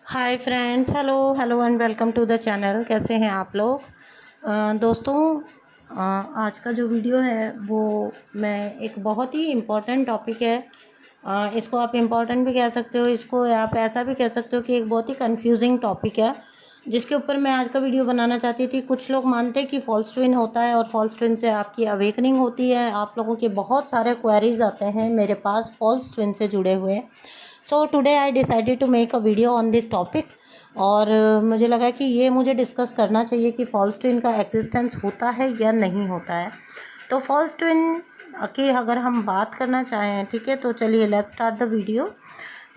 Hi friends, hello hello and welcome to the channel. कैसे हैं आप लोग? दोस्तों, आज का जो वीडियो है वो मैं एक बहुत ही इम्पोर्टेंट टॉपिक है। इसको आप इम्पोर्टेंट भी कह सकते हो, इसको आप ऐसा भी कह सकते हो कि एक बहुत ही कंफ्यूजिंग टॉपिक है जिसके ऊपर मैं आज का वीडियो बनाना चाहती थी। कुछ लोग मानते हैं कि फॉल्स ट्विन होता है और फॉल्स ट्विन से आपकी अवेकनिंग होती है। आप लोगों के बहुत सारे क्वेरीज आते हैं मेरे पास फॉल्स ट्विन से जुड़े हुए। So today I decided to make a video on this topic. और मुझे लगा कि ये मुझे डिस्कस करना चाहिए कि फॉल्स ट्विन का एग्जिस्टेंस होता है या नहीं होता है। तो फॉल्स ट्विन की अगर हम बात करना चाहें, ठीक है, तो चलिए लेट्स स्टार्ट द वीडियो।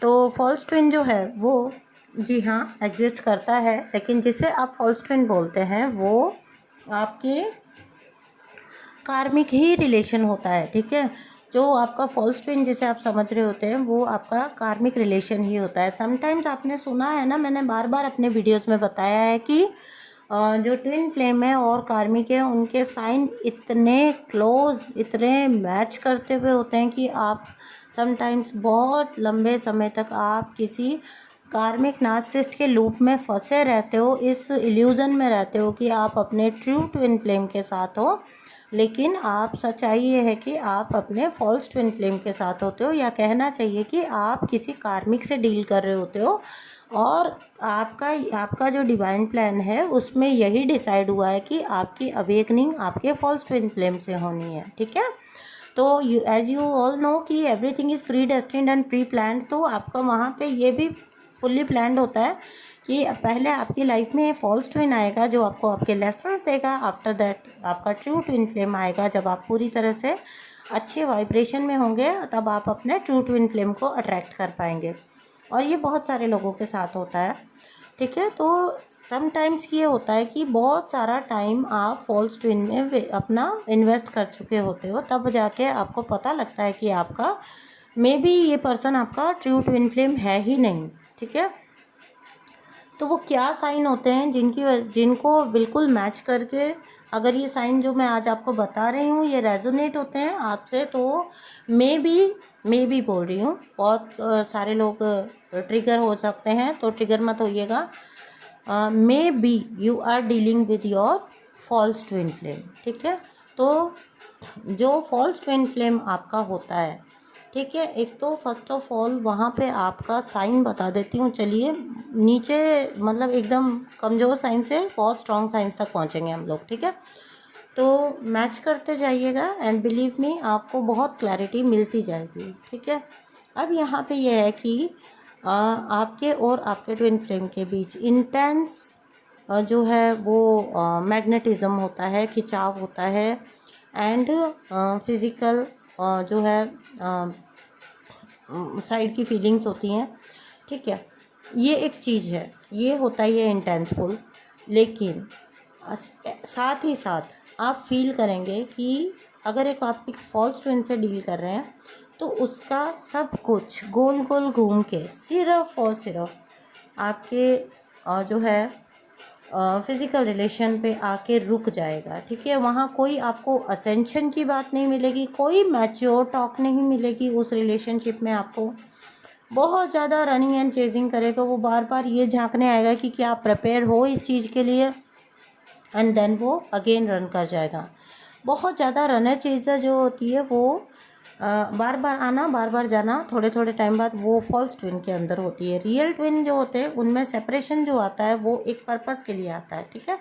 तो फॉल्स ट्विन जो है वो, जी हाँ, एग्जिस्ट करता है, लेकिन जिसे आप फॉल्स ट्विन बोलते हैं वो आपके कार्मिक ही रिलेशन होता है। ठीक है, जो आपका फॉल्स ट्विन जिसे आप समझ रहे होते हैं वो आपका कार्मिक रिलेशन ही होता है। समटाइम्स आपने सुना है ना, मैंने बार बार अपने वीडियोस में बताया है कि जो ट्विन फ्लेम है और कार्मिक है उनके साइन इतने क्लोज, इतने मैच करते हुए होते हैं कि आप समटाइम्स बहुत लंबे समय तक आप किसी कार्मिक नार्सिसिस्ट के लूप में फंसे रहते हो, इस इल्यूज़न में रहते हो कि आप अपने ट्रू ट्विन फ्लेम के साथ हो, लेकिन आप सच्चाई ये है कि आप अपने फॉल्स ट्विन फ्लेम के साथ होते हो, या कहना चाहिए कि आप किसी कार्मिक से डील कर रहे होते हो। और आपका जो डिवाइन प्लान है उसमें यही डिसाइड हुआ है कि आपकी अवेकनिंग आपके फॉल्स ट्विन फ्लेम से होनी है। ठीक है, तो एज यू ऑल नो कि everything is pre destined and pre planned. तो आपका वहाँ पे ये भी फुल्ली प्लान्ड होता है कि पहले आपकी लाइफ में फॉल्स ट्विन आएगा जो आपको आपके लेसन्स देगा। आफ्टर दैट आपका ट्रू ट्विन फ्लेम आएगा। जब आप पूरी तरह से अच्छे वाइब्रेशन में होंगे तब आप अपने ट्रू ट्विन फ्लेम को अट्रैक्ट कर पाएंगे, और ये बहुत सारे लोगों के साथ होता है। ठीक है, तो समटाइम्स ये होता है कि बहुत सारा टाइम आप फॉल्स ट्विन में अपना इन्वेस्ट कर चुके होते हो, तब जाके आपको पता लगता है कि आपका मे बी ये पर्सन आपका ट्रू ट्विन फ्लेम है ही नहीं। ठीक है, तो वो क्या साइन होते हैं जिनको बिल्कुल मैच करके अगर ये साइन जो मैं आज आपको बता रही हूँ ये रेजोनेट होते हैं आपसे, तो मे बी बोल रही हूँ, बहुत सारे लोग ट्रिगर हो सकते हैं, तो ट्रिगर मत होइएगा। May be you are dealing with your false twin flame. ठीक है, तो जो फॉल्स ट्विन फ्लेम आपका होता है, ठीक है, एक तो फर्स्ट ऑफ ऑल वहाँ पे आपका साइन बता देती हूँ। चलिए नीचे, मतलब एकदम कमज़ोर साइन से बहुत स्ट्रॉन्ग साइंस तक पहुँचेंगे हम लोग। ठीक है, तो मैच करते जाइएगा एंड बिलीव मी आपको बहुत क्लैरिटी मिलती जाएगी। ठीक है, अब यहाँ पे ये है कि आपके और आपके ट्विन फ्लेम के बीच इंटेंस जो है वो मैग्नेटिज्म होता है, खिंचाव होता है, एंड फिज़िकल जो है साइड की फीलिंग्स होती हैं। ठीक है, ये एक चीज़ है, ये होता ही है इंटेंसफुल। लेकिन साथ ही साथ आप फील करेंगे कि अगर एक आप एक फॉल्स ट्विन से डील कर रहे हैं तो उसका सब कुछ गोल गोल घूम के सिर्फ और सिर्फ आपके जो है फिज़िकल रिलेशन पे आके रुक जाएगा। ठीक है, वहाँ कोई आपको असेंशन की बात नहीं मिलेगी, कोई मैच्योर टॉक नहीं मिलेगी उस रिलेशनशिप में। आपको बहुत ज़्यादा रनिंग एंड चेजिंग करेगा, वो बार बार ये झांकने आएगा कि क्या आप प्रिपेयर हो इस चीज़ के लिए, एंड देन वो अगेन रन कर जाएगा। बहुत ज़्यादा रनर चेजर जो होती है वो बार बार आना बार बार जाना, थोड़े थोड़े टाइम बाद, वो फॉल्स ट्विन के अंदर होती है। रियल ट्विन जो होते हैं उनमें सेपरेशन जो आता है वो एक पर्पस के लिए आता है। ठीक है,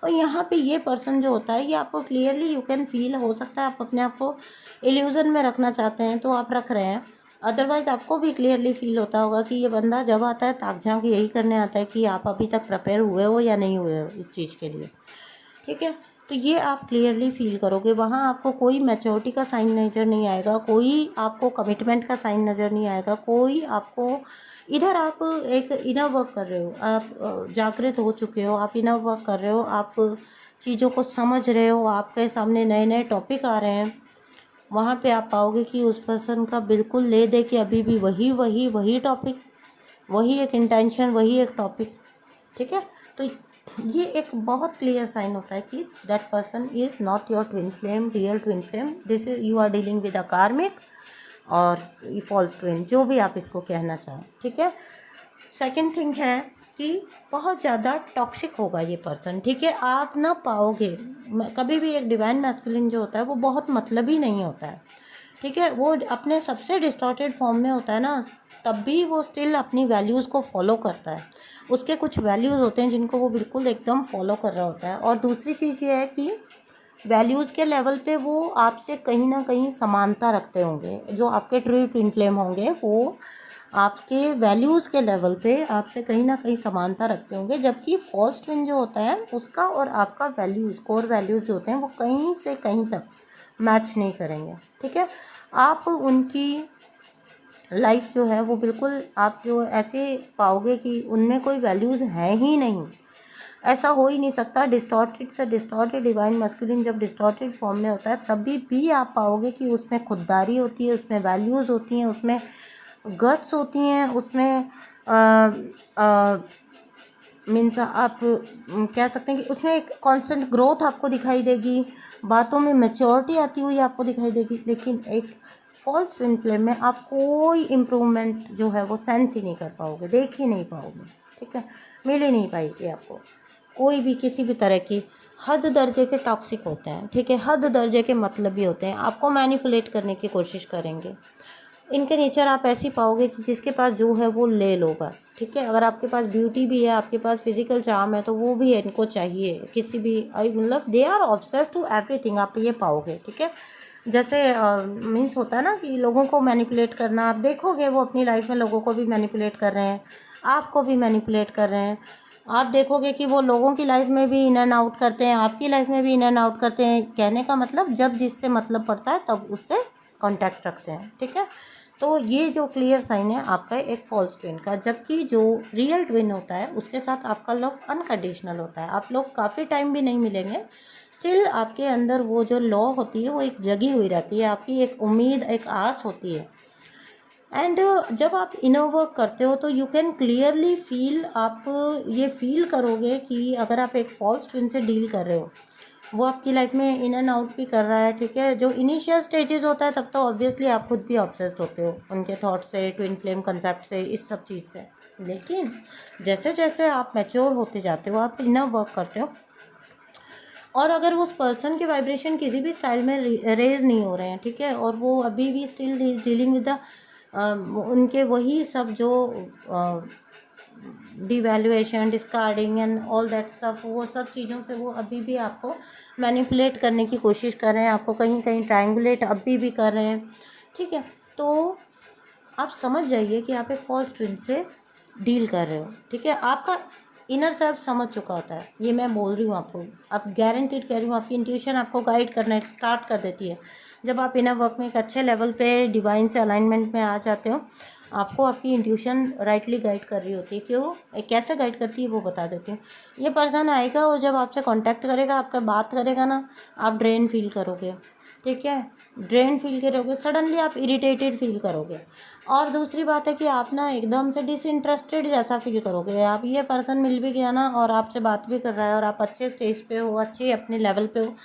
और यहाँ पे ये पर्सन जो होता है ये आपको क्लियरली यू कैन फील, हो सकता है आप अपने आप को इल्यूज़न में रखना चाहते हैं तो आप रख रहे हैं, अदरवाइज़ आपको भी क्लियरली फील होता होगा कि ये बंदा जब आता है ताक झांक यही करने आता है कि आप अभी तक प्रिपेयर हुए हो या नहीं हुए हो इस चीज़ के लिए। ठीक है, तो ये आप क्लियरली फील करोगे। वहाँ आपको कोई मैच्योरिटी का साइन नज़र नहीं आएगा, कोई आपको कमिटमेंट का साइन नज़र नहीं आएगा, कोई आपको, इधर आप एक इनर वर्क कर रहे हो, आप जागृत हो चुके हो, आप इनर वर्क कर रहे हो, आप चीज़ों को समझ रहे हो, आपके सामने नए नए टॉपिक आ रहे हैं। वहाँ पे आप पाओगे कि उस पर्सन का बिल्कुल ले दे के अभी भी वही वही वही टॉपिक, वही एक इंटेंशन, वही एक टॉपिक। ठीक है, तो ये एक बहुत क्लियर साइन होता है कि that person is not your twin flame, real twin flame. This is, you are dealing with a karmic और फॉल्स ट्विन, जो भी आप इसको कहना चाहें। ठीक है, सेकंड थिंग है कि बहुत ज़्यादा टॉक्सिक होगा ये पर्सन, ठीक है। आप ना पाओगे कभी भी एक डिवाइन मैस्कुलिन जो होता है वो बहुत मतलबी नहीं होता है, ठीक है। वो अपने सबसे डिस्टॉर्टेड फॉर्म में होता है ना, तब भी वो स्टिल अपनी वैल्यूज़ को फॉलो करता है। उसके कुछ वैल्यूज़ होते हैं जिनको वो बिल्कुल एकदम फॉलो कर रहा होता है। और दूसरी चीज़ ये है कि वैल्यूज़ के लेवल पे वो आपसे कहीं ना कहीं समानता रखते होंगे। जो आपके ट्रू ट्विन फ्लेम होंगे वो आपके वैल्यूज़ के लेवल पे आपसे कहीं ना कहीं समानता रखते होंगे, जबकि फॉल्स ट्विन जो होता है उसका और आपका वैल्यूज़, कोर वैल्यूज़ जो होते हैं वो कहीं से कहीं तक मैच नहीं करेंगे, ठीक है। आप उनकी लाइफ जो है वो बिल्कुल आप जो ऐसे पाओगे कि उनमें कोई वैल्यूज़ है ही नहीं। ऐसा हो ही नहीं सकता। डिस्टॉर्टेड से डिस्टॉर्टेड डिवाइन मस्कुलिन जब डिस्टॉर्टेड फॉर्म में होता है तभी भी आप पाओगे कि उसमें खुददारी होती है, उसमें वैल्यूज़ होती हैं, उसमें गट्स होती हैं, उसमें मीन्स आप कह सकते हैं कि उसमें एक कांस्टेंट ग्रोथ आपको दिखाई देगी, बातों में मैच्योरिटी आती हुई आपको दिखाई देगी। लेकिन एक फॉल्स ट्विन फ्लेम में आप कोई इम्प्रूवमेंट जो है वो सेंस ही नहीं कर पाओगे, देख ही नहीं पाओगे, ठीक है। मिल ही नहीं पाएगी आपको कोई भी किसी भी तरह की। हद दर्जे के टॉक्सिक होते हैं, ठीक है, हद दर्जे के मतलबी होते हैं, आपको मैनिपुलेट करने की कोशिश करेंगे। इनके नेचर आप ऐसी पाओगे कि जिसके पास जो है वो ले लो बस, ठीक है। अगर आपके पास ब्यूटी भी है, आपके पास फिजिकल चार्म है, तो वो भी इनको चाहिए किसी भी मतलब they are obsessed to everything, आप ये पाओगे, ठीक है। जैसे मीन्स होता है ना कि लोगों को मैनिपुलेट करना, आप देखोगे वो अपनी लाइफ में लोगों को भी मैनिपुलेट कर रहे हैं, आपको भी मैनिपुलेट कर रहे हैं। आप देखोगे कि वो लोगों की लाइफ में भी इन एंड आउट करते हैं, आपकी लाइफ में भी इन एंड आउट करते हैं। कहने का मतलब जब जिससे मतलब पड़ता है तब उससे कांटेक्ट रखते हैं, ठीक है। तो ये जो क्लियर साइन है आपका एक फॉल्स ट्विन का। जबकि जो रियल ट्विन होता है उसके साथ आपका लव अनकंडीशनल होता है। आप लोग काफ़ी टाइम भी नहीं मिलेंगे, स्टिल आपके अंदर वो जो लॉ होती है वो एक जगी हुई रहती है, आपकी एक उम्मीद, एक आस होती है। एंड जब आप इनर वर्क करते हो तो यू कैन क्लियरली फील, आप ये फील करोगे कि अगर आप एक फॉल्स ट्विन से डील कर रहे हो, वो आपकी लाइफ में इन एंड आउट भी कर रहा है, ठीक है। जो इनिशियल स्टेजेस होता है तब तो ऑब्वियसली आप खुद भी ऑब्सेस्ड होते हो उनके थॉट से, ट्विन फ्लेम कंसेप्ट से, इस सब चीज़ से। लेकिन जैसे जैसे आप मैच्योर होते जाते हो, आप इनर वर्क करते हो, और अगर उस पर्सन के वाइब्रेशन किसी भी स्टाइल में रेज नहीं हो रहे हैं, ठीक है, और वो अभी भी स्टिल डीलिंग विद द उनके वही सब जो devaluation, discarding and all that stuff, वो सब चीज़ों से वो अभी भी आपको मैनिपुलेट करने की कोशिश कर रहे हैं, आपको कहीं कहीं ट्रायंगुलेट अभी भी कर रहे हैं, ठीक है। तो आप समझ जाइए कि आप एक फॉल्स ट्विन से डील कर रहे हो, ठीक है। आपका इनर सेल्फ समझ चुका होता है, ये मैं बोल रही हूँ आपको, आप गारंटीड कह रही हूँ, आपकी इंट्यूशन आपको गाइड करना स्टार्ट कर देती है। जब आप इनर वर्क में एक अच्छे लेवल पे डिवाइन से अलाइनमेंट में आ जाते हो, आपको आपकी इंट्यूशन राइटली गाइड कर रही होती है। क्यों, कैसे गाइड करती है वो बता देती हूँ। ये पर्सन आएगा और जब आपसे कांटेक्ट करेगा, आपका बात करेगा ना, आप ड्रेन फील करोगे, ठीक है। ड्रेन फील करोगे, सडनली आप इरिटेटेड फील करोगे। और दूसरी बात है कि आप ना एकदम से डिसइंटरेस्टेड जैसा फील करोगे। आप ये पर्सन मिल भी गया ना और आपसे बात भी कर रहा है और आप अच्छे स्टेज पे हो, अच्छे अपने लेवल पे हो,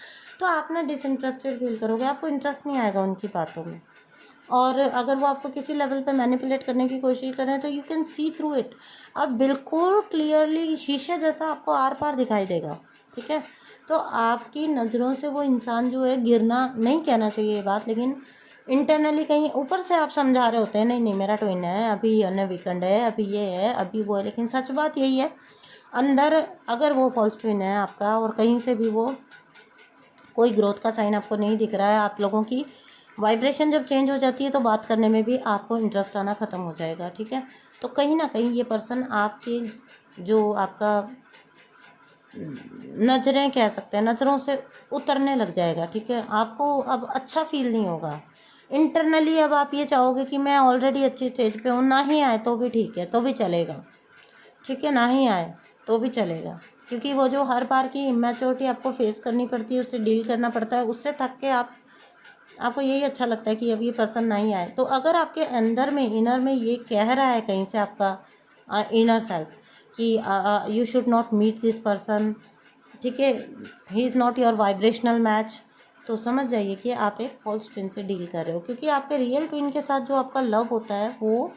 तो आप ना डिसइंटरेस्टेड फील करोगे, आपको इंटरेस्ट नहीं आएगा उनकी बातों में। और अगर वो आपको किसी लेवल पे मैनिपुलेट करने की कोशिश कर रहे हैं तो you can see through it. आप बिल्कुल क्लियरली शीशे जैसा आपको आर पार दिखाई देगा, ठीक है। तो आपकी नज़रों से वो इंसान जो है गिरना, नहीं कहना चाहिए ये बात, लेकिन इंटरनली कहीं ऊपर से आप समझा रहे होते हैं नहीं नहीं मेरा ट्विन है, अभी अन्य वीकेंड है, अभी ये है, अभी वो है, लेकिन सच बात यही है, अंदर अगर वो फॉल्स ट्विन है आपका और कहीं से भी वो कोई ग्रोथ का साइन आपको नहीं दिख रहा है, आप लोगों की वाइब्रेशन जब चेंज हो जाती है तो बात करने में भी आपको इंटरेस्ट आना ख़त्म हो जाएगा, ठीक है। तो कहीं ना कहीं ये पर्सन आपके जो आपका नज़रें कह सकते हैं, नज़रों से उतरने लग जाएगा, ठीक है। आपको अब अच्छा फील नहीं होगा इंटरनली। अब आप ये चाहोगे कि मैं ऑलरेडी अच्छी स्टेज पे हूँ, ना ही आए तो भी ठीक है, तो भी चलेगा, ठीक है, ना ही आए तो भी चलेगा। क्योंकि वो जो हर बार की इमेच्योरिटी आपको फेस करनी पड़ती है, उससे डील करना पड़ता है, उससे थक के आपको यही अच्छा लगता है कि अब ये पर्सन ना ही आए। तो अगर आपके अंदर में, इनर में ये कह रहा है कहीं से आपका इनर सेल्फ कि you should not meet this person, ठीक है, he is not your vibrational match, तो समझ जाइए कि आप एक फॉल्स ट्विन से डील कर रहे हो। क्योंकि आपके रियल ट्विन के साथ जो आपका लव होता है वो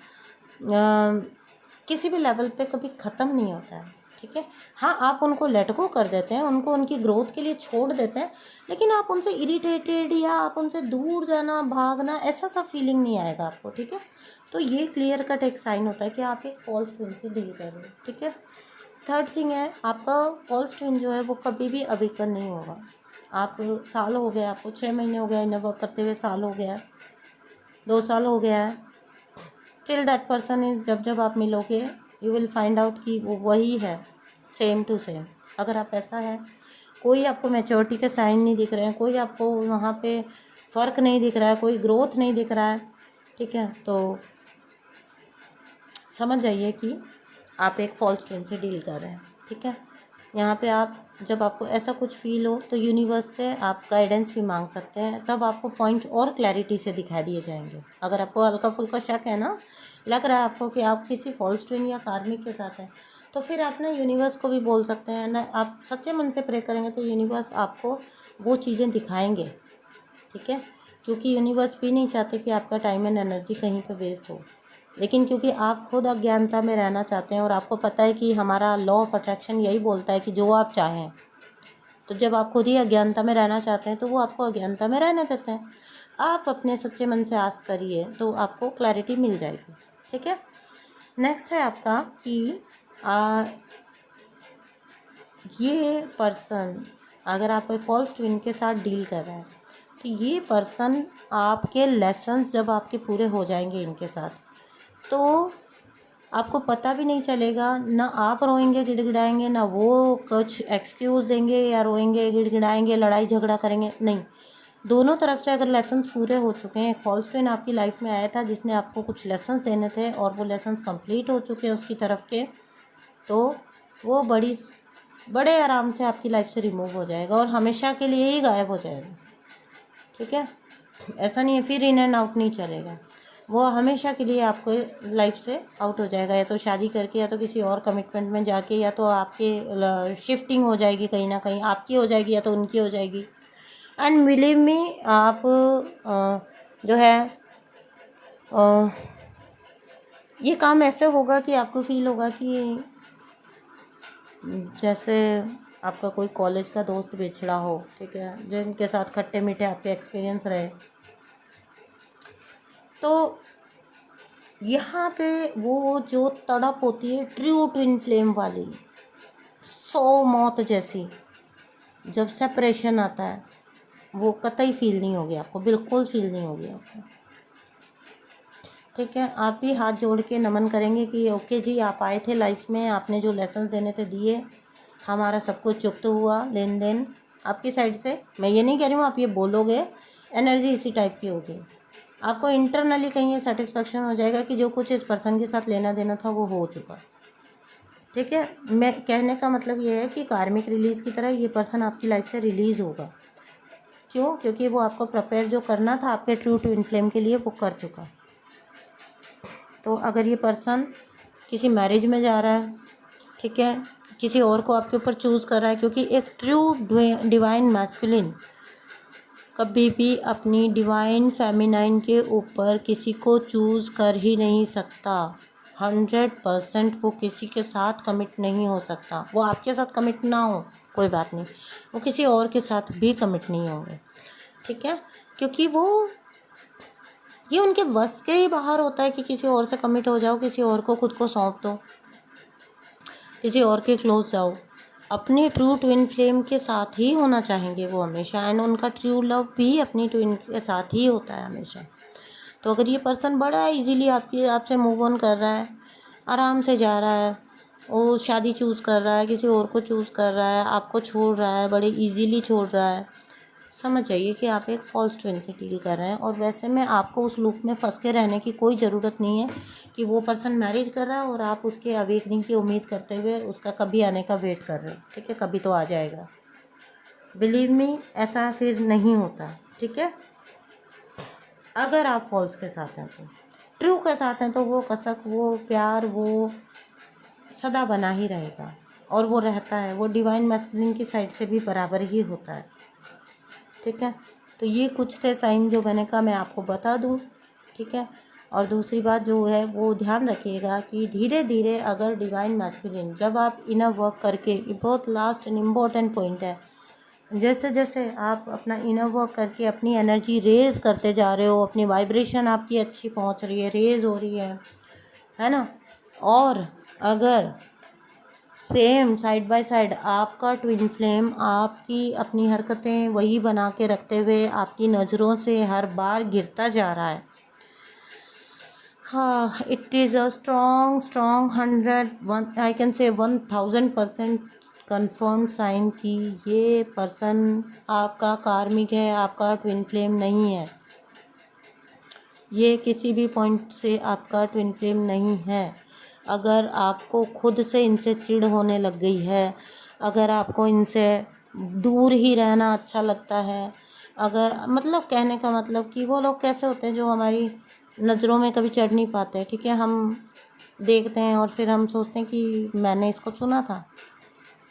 किसी भी लेवल पे कभी ख़त्म नहीं होता है, ठीक है। हाँ, आप उनको लेट गो कर देते हैं, उनको उनकी ग्रोथ के लिए छोड़ देते हैं, लेकिन आप उनसे इरिटेटेड या आप उनसे दूर जाना, भागना, ऐसा सा फीलिंग नहीं आएगा आपको, ठीक है। तो ये क्लियर कट एक साइन होता है कि आप एक फॉल्स ट्विन से डील कर रहे हो, ठीक है। थर्ड थिंग है, आपका फॉल्स ट्विन जो है वो कभी भी अवेकन नहीं होगा। आप साल हो गया, आपको 6 महीने हो गया इन्हें वर्क करते हुए, साल हो गया है, 2 साल हो गया है, स्टिल दैट पर्सन इज, जब जब आप मिलोगे यू विल फाइंड आउट कि वो वही है, सेम टू सेम। अगर आप ऐसा है, कोई आपको मैच्योरिटी के साइन नहीं दिख रहे हैं, कोई आपको वहाँ पे फ़र्क नहीं दिख रहा है, कोई ग्रोथ नहीं दिख रहा है, ठीक है, तो समझ जाइए कि आप एक फॉल्स ट्विन से डील कर रहे हैं, ठीक है। यहाँ पे आप, जब आपको ऐसा कुछ फील हो तो यूनिवर्स से आप गाइडेंस भी मांग सकते हैं, तब आपको पॉइंट और क्लैरिटी से दिखा दिए जाएंगे। अगर आपको हल्का फुल्का शक है ना, लग रहा है आपको कि आप किसी फॉल्स ट्विन या कार्मिक के साथ हैं, तो फिर आप ना यूनिवर्स को भी बोल सकते हैं ना, आप सच्चे मन से प्रे करेंगे तो यूनिवर्स आपको वो चीज़ें दिखाएंगे, ठीक है। क्योंकि यूनिवर्स भी नहीं चाहते कि आपका टाइम एंड एनर्जी कहीं पे वेस्ट हो, लेकिन क्योंकि आप खुद अज्ञानता में रहना चाहते हैं और आपको पता है कि हमारा लॉ ऑफ अट्रैक्शन यही बोलता है कि जो आप चाहें, तो जब आप खुद ही अज्ञानता में रहना चाहते हैं तो वो आपको अज्ञानता में रहने देते हैं। आप अपने सच्चे मन से आस्क करिए तो आपको क्लैरिटी मिल जाएगी, ठीक है। नेक्स्ट है आपका कि ये पर्सन, अगर आप फॉल्स ट्विन के साथ डील कर रहे हैं तो ये पर्सन आपके लेसन्स जब आपके पूरे हो जाएंगे इनके साथ, तो आपको पता भी नहीं चलेगा, ना आप रोएंगे गिड़गिड़ाएंगे, ना वो कुछ एक्सक्यूज़ देंगे या रोएंगे गिड़गिड़ाएंगे, लड़ाई झगड़ा करेंगे, नहीं। दोनों तरफ से अगर लेसन्स पूरे हो चुके हैं, एक फॉल्स ट्विन आपकी लाइफ में आया था जिसने आपको कुछ लेसन्स देने थे और वो लेसन्स कंप्लीट हो चुके हैं उसकी तरफ के, तो वो बड़े आराम से आपकी लाइफ से रिमूव हो जाएगा और हमेशा के लिए ही गायब हो जाएगा, ठीक है। ऐसा नहीं है फिर इन एंड आउट नहीं चलेगा, वो हमेशा के लिए आपको लाइफ से आउट हो जाएगा, या तो शादी करके, या तो किसी और कमिटमेंट में जाके, या तो आपके शिफ्टिंग हो जाएगी कहीं ना कहीं, आपकी हो जाएगी या तो उनकी हो जाएगी। एंड बिलीव मी, आप जो है ये काम ऐसे होगा कि आपको फील होगा कि जैसे आपका कोई कॉलेज का दोस्त बिछड़ा हो, ठीक है, जिनके साथ खट्टे मीठे आपके एक्सपीरियंस रहे, तो यहाँ पे वो जो तड़प होती है ट्रू ट्विन फ्लेम वाली, 100 मौत जैसी, जब सेपरेशन आता है वो कतई फील नहीं होगी आपको, बिल्कुल फील नहीं होगी आपको, ठीक है। आप भी हाथ जोड़ के नमन करेंगे कि ओके जी, आप आए थे लाइफ में, आपने जो लेसन देने थे दिए, हमारा सब कुछ चुकता हुआ लेन देन आपकी साइड से। मैं ये नहीं कह रही हूँ आप ये बोलोगे, एनर्जी इसी टाइप की होगी, आपको इंटरनली कहीं ये सेटिस्फेक्शन हो जाएगा कि जो कुछ इस पर्सन के साथ लेना देना था वो हो चुका, ठीक है। मैं कहने का मतलब ये है कि कार्मिक रिलीज़ की तरह ये पर्सन आपकी लाइफ से रिलीज़ होगा। क्यों? क्योंकि वो आपको प्रिपेयर जो करना था आपके ट्रू ट्विन फ्लेम के लिए वो कर चुका। तो अगर ये पर्सन किसी मैरिज में जा रहा है, ठीक है, किसी और को आपके ऊपर चूज़ कर रहा है, क्योंकि एक ट्रू डिवाइन मैस्कुलिन कभी भी अपनी डिवाइन फेमिनाइन के ऊपर किसी को चूज़ कर ही नहीं सकता। 100% वो किसी के साथ कमिट नहीं हो सकता। वो आपके साथ कमिट ना हो कोई बात नहीं, वो किसी और के साथ भी कमिट नहीं होंगे, ठीक है। क्योंकि वो ये उनके वश के ही बाहर होता है कि किसी और से कमिट हो जाओ, किसी और को खुद को सौंप दो, किसी और के क्लोज जाओ। अपनी ट्रू ट्विन फ्लेम के साथ ही होना चाहेंगे वो हमेशा, एंड उनका ट्रू लव भी अपनी ट्विन के साथ ही होता है हमेशा। तो अगर ये पर्सन बड़ा इजीली आपसे मूव ऑन कर रहा है, आराम से जा रहा है, वो शादी चूज़ कर रहा है, किसी और को चूज़ कर रहा है, आपको छोड़ रहा है, बड़े इजीली छोड़ रहा है, समझ जाइए कि आप एक फॉल्स ट्विन से डील कर रहे हैं। और वैसे में आपको उस लूप में फंस के रहने की कोई ज़रूरत नहीं है कि वो पर्सन मैरिज कर रहा है और आप उसके अवेकनिंग की उम्मीद करते हुए उसका कभी आने का वेट कर रहे हो, ठीक है, कभी तो आ जाएगा। बिलीव मी, ऐसा फिर नहीं होता, ठीक है। अगर आप फॉल्स के साथ हैं तो, ट्रू के साथ हैं तो वो कसक, वो प्यार, वो सदा बना ही रहेगा और वो रहता है, वो डिवाइन मैस्कुलिन की साइड से भी बराबर ही होता है, ठीक है। तो ये कुछ थे साइन जो मैंने कहा मैं आपको बता दूं, ठीक है। और दूसरी बात जो है वो ध्यान रखिएगा कि धीरे धीरे अगर डिवाइन मैस्कुलिन जब आप इनर वर्क करके, ये बहुत लास्ट एंड इम्पोर्टेंट पॉइंट है, जैसे जैसे आप अपना इनर वर्क करके अपनी एनर्जी रेज करते जा रहे हो, अपनी वाइब्रेशन आपकी अच्छी पहुंच रही है, रेज हो रही है ना। और अगर सेम साइड बाय साइड आपका ट्विन फ्लेम आपकी अपनी हरकतें वही बना के रखते हुए आपकी नज़रों से हर बार गिरता जा रहा है, हाँ, it is a strong 100 I can say 1000% confirmed sign कि ये पर्सन आपका कार्मिक है, आपका ट्विन फ्लेम नहीं है। ये किसी भी पॉइंट से आपका ट्विन फ्लेम नहीं है। अगर आपको खुद से इनसे चिढ़ होने लग गई है, अगर आपको इनसे दूर ही रहना अच्छा लगता है, अगर मतलब कहने का मतलब कि वो लोग कैसे होते हैं जो हमारी नज़रों में कभी चढ़ नहीं पाते, ठीक है, हम देखते हैं और फिर हम सोचते हैं कि मैंने इसको चुना था।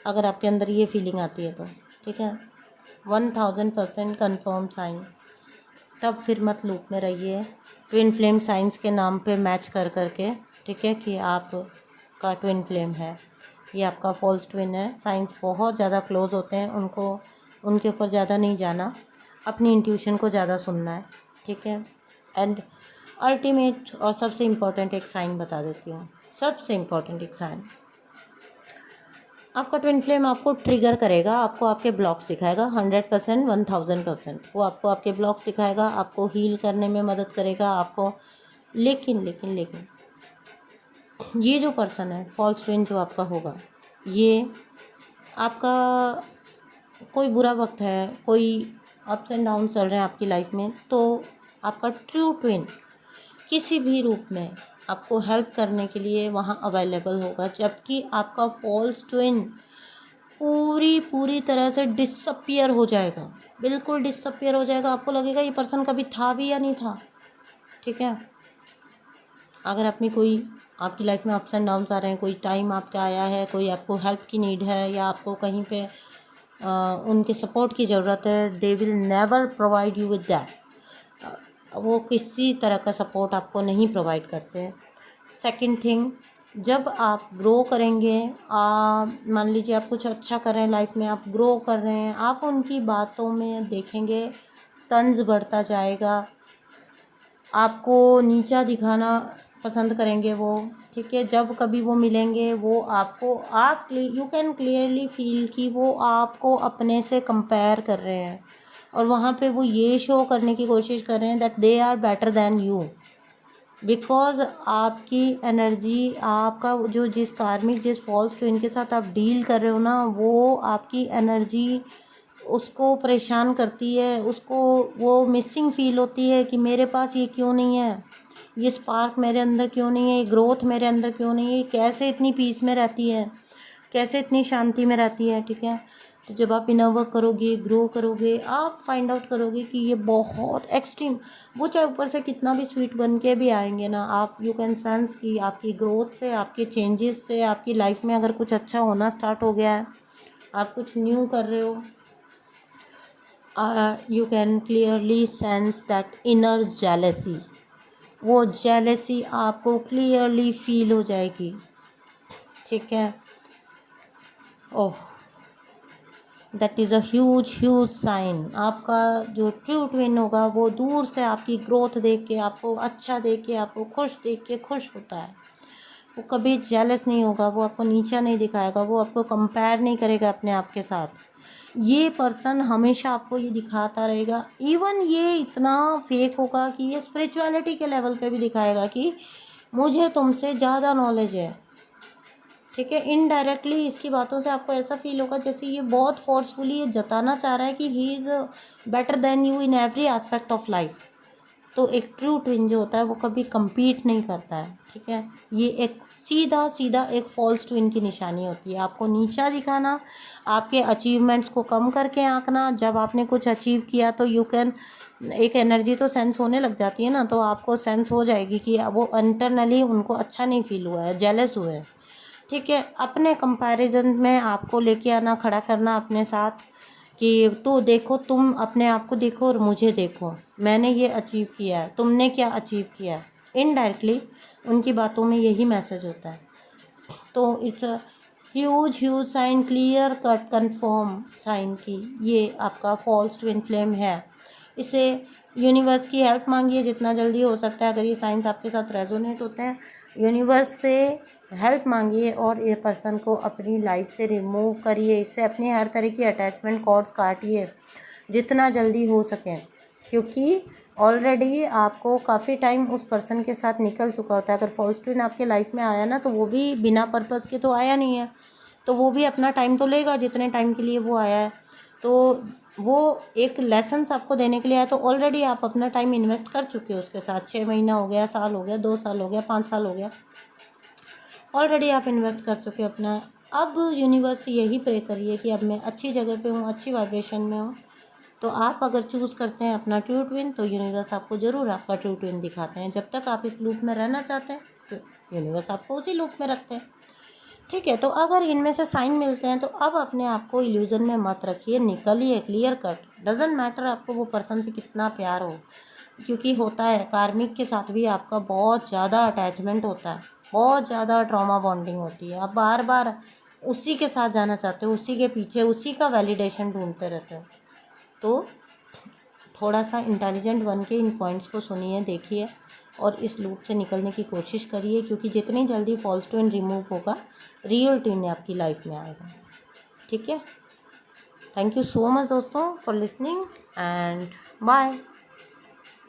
अगर आपके अंदर ये फीलिंग आती है तो ठीक है, 1000% कन्फर्म साइन। तब फिर मत लूप में रहिए ट्विन फ्लेम साइंस के नाम पे मैच कर करके, ठीक है, कि आप का ट्विन फ्लेम है, ये आपका फॉल्स ट्विन है। साइंस बहुत ज़्यादा क्लोज होते हैं, उनको उनके ऊपर ज़्यादा नहीं जाना, अपनी इंट्यूशन को ज़्यादा सुनना है, ठीक है। एंड अल्टीमेट और सबसे इम्पोर्टेंट एक साइन बता देती हूँ, सबसे इम्पोर्टेंट एक साइन, आपका ट्विन फ्लेम आपको ट्रिगर करेगा, आपको आपके ब्लॉक्स दिखाएगा 100%, 1000%। वो आपको आपके ब्लॉक्स दिखाएगा, आपको हील करने में मदद करेगा आपको। लेकिन लेकिन लेकिन ये जो पर्सन है फॉल्स ट्विन जो आपका होगा, ये आपका कोई बुरा वक्त है, कोई अप्स एंड डाउन चल रहे हैं आपकी लाइफ में, तो आपका ट्रू ट्विन किसी भी रूप में आपको हेल्प करने के लिए वहाँ अवेलेबल होगा। जबकि आपका फॉल्स ट्विन पूरी तरह से डिसअपियर हो जाएगा, बिल्कुल डिसअपियर हो जाएगा। आपको लगेगा ये पर्सन कभी था भी या नहीं था, ठीक है। अगर अपनी कोई आपकी लाइफ में अप्स एंड डाउन्स आ रहे हैं, कोई टाइम आपका आया है, कोई आपको हेल्प की नीड है या आपको कहीं पे उनके सपोर्ट की ज़रूरत है, they will never provide you with that. वो किसी तरह का सपोर्ट आपको नहीं प्रोवाइड करते। सेकंड थिंग, जब आप ग्रो करेंगे, मान लीजिए आप कुछ अच्छा कर रहे हैं लाइफ में, आप ग्रो कर रहे हैं, आप उनकी बातों में देखेंगे तंज बढ़ता जाएगा, आपको नीचा दिखाना पसंद करेंगे वो, ठीक है। जब कभी वो मिलेंगे वो आपको यू कैन क्लियरली फील कि वो आपको अपने से कंपेयर कर रहे हैं और वहाँ पे वो ये शो करने की कोशिश कर रहे हैं that they are better than you. Because आपकी एनर्जी, आपका जो जिस कार्मिक जिस फॉल्स ट्विन के साथ आप डील कर रहे हो ना, वो आपकी एनर्जी उसको परेशान करती है, उसको वो मिसिंग फील होती है कि मेरे पास ये क्यों नहीं है, ये स्पार्क मेरे अंदर क्यों नहीं है, ये ग्रोथ मेरे अंदर क्यों नहीं है, कैसे इतनी पीस में रहती है, कैसे इतनी शांति में रहती है, ठीक है। तो जब आप इनर वर्क करोगे, ग्रो करोगे, आप फाइंड आउट करोगे कि ये बहुत एक्सट्रीम, वो चाहे ऊपर से कितना भी स्वीट बन के भी आएंगे ना, आप यू कैन सेंस कि आपकी ग्रोथ से, आपके चेंजेस से, आपकी लाइफ में अगर कुछ अच्छा होना स्टार्ट हो गया है, आप कुछ न्यू कर रहे हो, you can clearly sense that inner jealousy, वो जेलेसी आपको क्लियरली फील हो जाएगी, ठीक है। Oh, that is a huge sign. आपका जो ट्रू ट्विन होगा वो दूर से आपकी ग्रोथ देख के, आपको अच्छा देख के, आपको खुश देख के खुश होता है। वो कभी जेलस नहीं होगा, वो आपको नीचा नहीं दिखाएगा, वो आपको कंपेयर नहीं करेगा अपने आप के साथ। ये पर्सन हमेशा आपको ये दिखाता रहेगा, इवन ये इतना फेक होगा कि ये स्पिरिचुअलिटी के लेवल पे भी दिखाएगा कि मुझे तुमसे ज़्यादा नॉलेज है, ठीक है। इनडायरेक्टली इसकी बातों से आपको ऐसा फील होगा जैसे ये बहुत फोर्सफुली ये जताना चाह रहा है कि he is better than you in every aspect of life. तो एक ट्रू ट्विन जो होता है वो कभी compete नहीं करता है, ठीक है। ये एक सीधा सीधा एक फॉल्स ट्विन की निशानी होती है, आपको नीचा दिखाना, आपके अचीवमेंट्स को कम करके आंकना। जब आपने कुछ अचीव किया तो यू कैन, एक एनर्जी तो सेंस होने लग जाती है ना, तो आपको सेंस हो जाएगी कि वो इंटरनली उनको अच्छा नहीं फील हुआ है, जेलस हुए हैं, ठीक है। अपने कंपैरिजन में आपको लेके आना, खड़ा करना अपने साथ कि तो देखो, तुम अपने आप को देखो और मुझे देखो, मैंने ये अचीव किया है, तुमने क्या अचीव किया है, इनडायरेक्टली उनकी बातों में यही मैसेज होता है। तो it's a huge sign, clear cut confirm sign की ये आपका फॉल्स ट्विन फ्लेम है। इसे यूनिवर्स की हेल्प मांगिए जितना जल्दी हो सकता है। अगर ये साइंस आपके साथ रेजोनेट होते हैं, यूनिवर्स से हेल्प मांगिए और ये पर्सन को अपनी लाइफ से रिमूव करिए। इससे अपनी हर तरह की अटैचमेंट कॉर्ड्स काटिए जितना जल्दी हो सके, क्योंकि ऑलरेडी आपको काफ़ी टाइम उस पर्सन के साथ निकल चुका होता है। अगर फॉल्स ट्विन आपके लाइफ में आया ना, तो वो भी बिना पर्पस के तो आया नहीं है, तो वो भी अपना टाइम तो लेगा जितने टाइम के लिए वो आया है। तो वो एक लेसन्स आपको देने के लिए आया, तो ऑलरेडी आप अपना टाइम इन्वेस्ट कर चुके हो उसके साथ। 6 महीना हो गया, साल हो गया, 2 साल हो गया, 5 साल हो गया, ऑलरेडी आप इन्वेस्ट कर चुके अपना। अब यूनिवर्स से यही प्रे करिए कि अब मैं अच्छी जगह पे हूँ, अच्छी वाइब्रेशन में हूँ। तो आप अगर चूज़ करते हैं अपना ट्रू ट्विन, तो यूनिवर्स आपको ज़रूर आपका ट्रू ट्विन दिखाते हैं। जब तक आप इस लूप में रहना चाहते हैं, तो यूनिवर्स आपको उसी लूप में रखते हैं। ठीक है, तो अगर इनमें से साइन मिलते हैं, तो अब अपने आप को इल्यूजन में मत रखिए, निकलिए क्लियर कट। डजेंट मैटर आपको वो पर्सन से कितना प्यार हो, क्योंकि होता है कार्मिक के साथ भी आपका बहुत ज़्यादा अटैचमेंट होता है, बहुत ज़्यादा ट्रॉमा बॉन्डिंग होती है। आप बार बार उसी के साथ जाना चाहते हो, उसी के पीछे, उसी का वैलिडेशन ढूंढते रहते हो। तो थोड़ा सा इंटेलिजेंट बन के इन पॉइंट्स को सुनिए, देखिए और इस लूप से निकलने की कोशिश करिए, क्योंकि जितनी जल्दी फॉल्स ट्विन रिमूव होगा, रियल ट्विन आपकी लाइफ में आएगा। ठीक है, थैंक यू सो मच दोस्तों फॉर लिसनिंग एंड बाय।